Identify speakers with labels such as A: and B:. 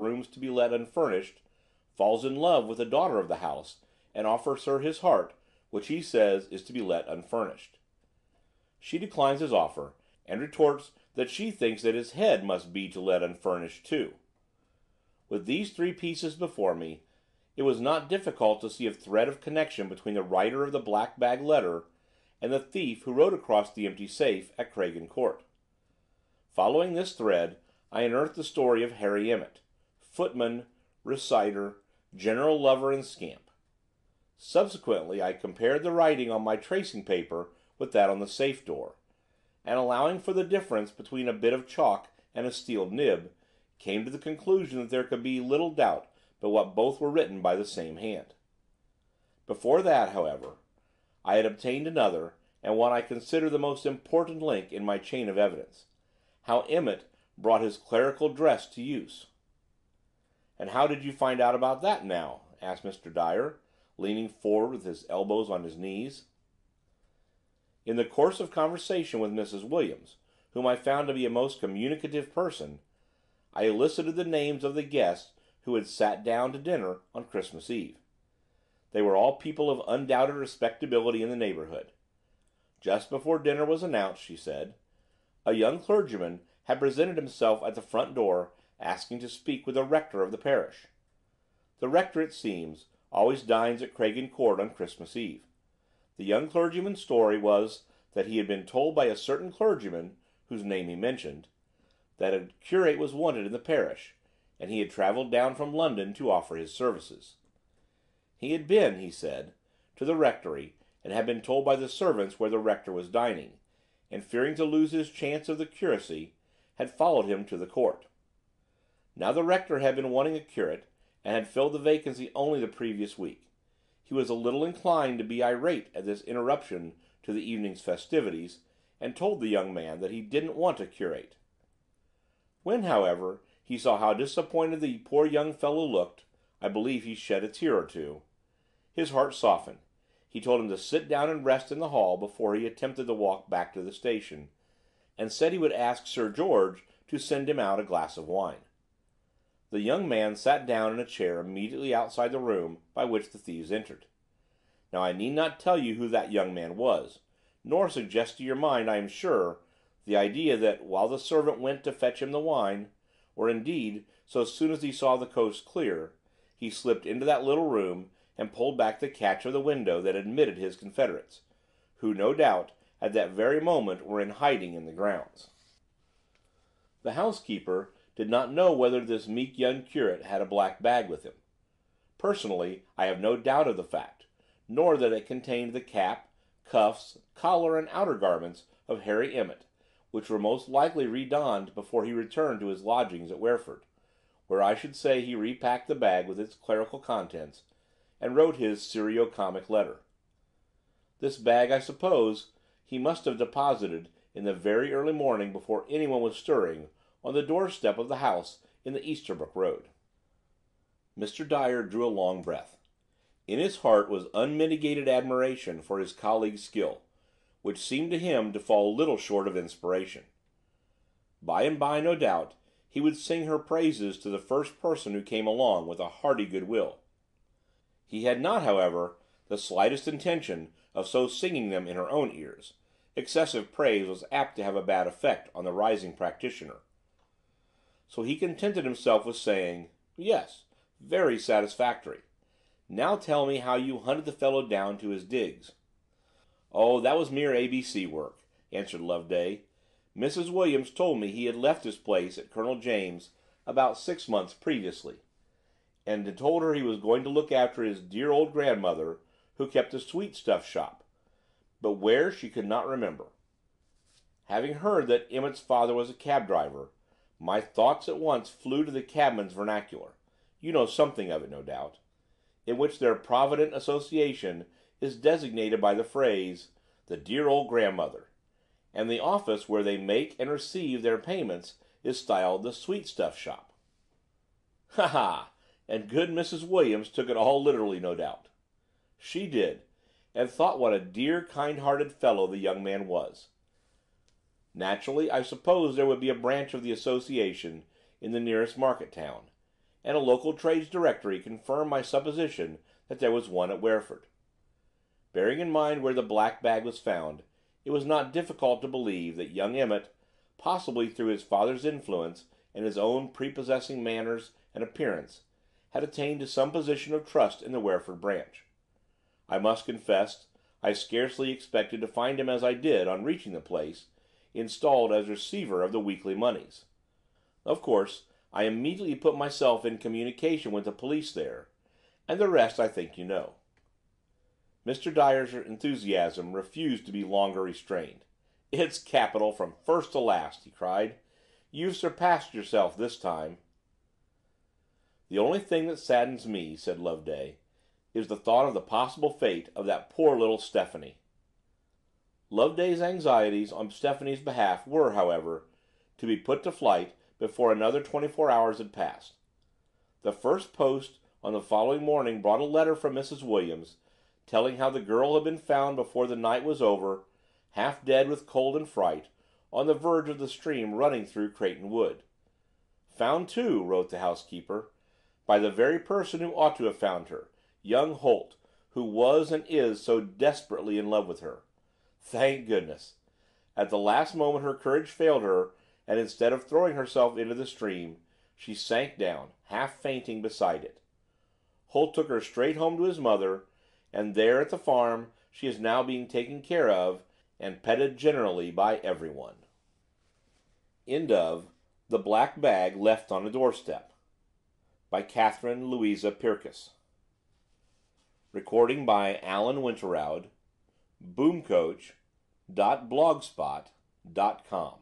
A: rooms to be let unfurnished, falls in love with the daughter of the house, and offers her his heart, which he says is to be let unfurnished. She declines his offer, and retorts that she thinks that his head must be to let unfurnished too. With these three pieces before me, it was not difficult to see a thread of connection between the writer of the black bag letter and the thief who rode across the empty safe at Craigen Court. Following this thread, I unearthed the story of Harry Emmett, footman, reciter, general lover and scamp. Subsequently, I compared the writing on my tracing paper with that on the safe door, and allowing for the difference between a bit of chalk and a steel nib, came to the conclusion that there could be little doubt but what both were written by the same hand. Before that, however, I had obtained another, and one I consider the most important link in my chain of evidence: how Emmett brought his clerical dress to use. "And how did you find out about that, now?" asked Mr. Dyer, leaning forward with his elbows on his knees. In the course of conversation with Mrs. Williams, whom I found to be a most communicative person, I elicited the names of the guests who had sat down to dinner on Christmas Eve. They were all people of undoubted respectability in the neighborhood. Just before dinner was announced, she said, a young clergyman had presented himself at the front door asking to speak with the rector of the parish. The rector, it seems, always dines at Craigen Court on Christmas Eve. The young clergyman's story was that he had been told by a certain clergyman, whose name he mentioned, that a curate was wanted in the parish, and he had travelled down from London to offer his services. He had been, he said, to the rectory, and had been told by the servants where the rector was dining, and fearing to lose his chance of the curacy, had followed him to the court. Now the rector had been wanting a curate, and had filled the vacancy only the previous week. He was a little inclined to be irate at this interruption to the evening's festivities, and told the young man that he didn't want a curate. When, however, he saw how disappointed the poor young fellow looked, I believe he shed a tear or two. His heart softened. He told him to sit down and rest in the hall before he attempted to walk back to the station, and said he would ask Sir George to send him out a glass of wine. The young man sat down in a chair immediately outside the room by which the thieves entered. Now I need not tell you who that young man was, nor suggest to your mind, I am sure, the idea that while the servant went to fetch him the wine, or indeed, so soon as he saw the coast clear, he slipped into that little room and pulled back the catch of the window that admitted his confederates, who, no doubt, at that very moment were in hiding in the grounds. The housekeeper did not know whether this meek young curate had a black bag with him. Personally, I have no doubt of the fact, nor that it contained the cap, cuffs, collar, and outer garments of Harry Emmett, which were most likely redonned before he returned to his lodgings at Wareford, where I should say he repacked the bag with its clerical contents, and wrote his serio-comic letter. This bag, I suppose, he must have deposited in the very early morning before anyone was stirring, on the doorstep of the house in the Easterbrook Road. Mr. Dyer drew a long breath. In his heart was unmitigated admiration for his colleague's skill, which seemed to him to fall little short of inspiration. By and by, no doubt, he would sing her praises to the first person who came along with a hearty good will. He had not, however, the slightest intention of so singing them in her own ears. Excessive praise was apt to have a bad effect on the rising practitioner. So he contented himself with saying, "Yes, very satisfactory. Now tell me how you hunted the fellow down to his digs." "Oh, that was mere ABC work," answered Loveday. "Mrs. Williams told me he had left his place at Colonel James about 6 months previously, and had told her he was going to look after his dear old grandmother, who kept a sweetstuff shop, but where she could not remember. Having heard that Emmett's father was a cab driver, my thoughts at once flew to the cabman's vernacular, you know something of it, no doubt, in which their provident association is designated by the phrase, 'the dear old grandmother,' and the office where they make and receive their payments is styled the sweetstuff shop." "Ha ha! And good Mrs. Williams took it all literally, no doubt." "She did, and thought what a dear, kind-hearted fellow the young man was. Naturally, I supposed there would be a branch of the association in the nearest market town, and a local trades directory confirmed my supposition that there was one at Wereford. Bearing in mind where the black bag was found, it was not difficult to believe that young Emmett, possibly through his father's influence and his own prepossessing manners and appearance, had attained to some position of trust in the Wereford branch. I must confess I scarcely expected to find him as I did on reaching the place, installed as receiver of the weekly moneys. Of course, I immediately put myself in communication with the police there, and the rest I think you know. Mr. Dyer's enthusiasm refused to be longer restrained. "It's capital from first to last!" he cried. "You've surpassed yourself this time." "The only thing that saddens me," said Loveday, "is the thought of the possible fate of that poor little Stephanie." Loveday's anxieties on Stephanie's behalf were, however, to be put to flight before another 24 hours had passed. The first post on the following morning brought a letter from Mrs. Williams, telling how the girl had been found before the night was over, half dead with cold and fright, on the verge of the stream running through Crayton Wood. "Found, too," wrote the housekeeper, "by the very person who ought to have found her, young Holt, who was and is so desperately in love with her. Thank goodness! At the last moment her courage failed her, and instead of throwing herself into the stream, she sank down, half fainting, beside it. Holt took her straight home to his mother, and there at the farm she is now being taken care of and petted generally by everyone." End of The Black Bag Left on a Doorstep, by Catherine Louisa Pierkes. Recording by Alan Winterowd. Boomcoach.blogspot.com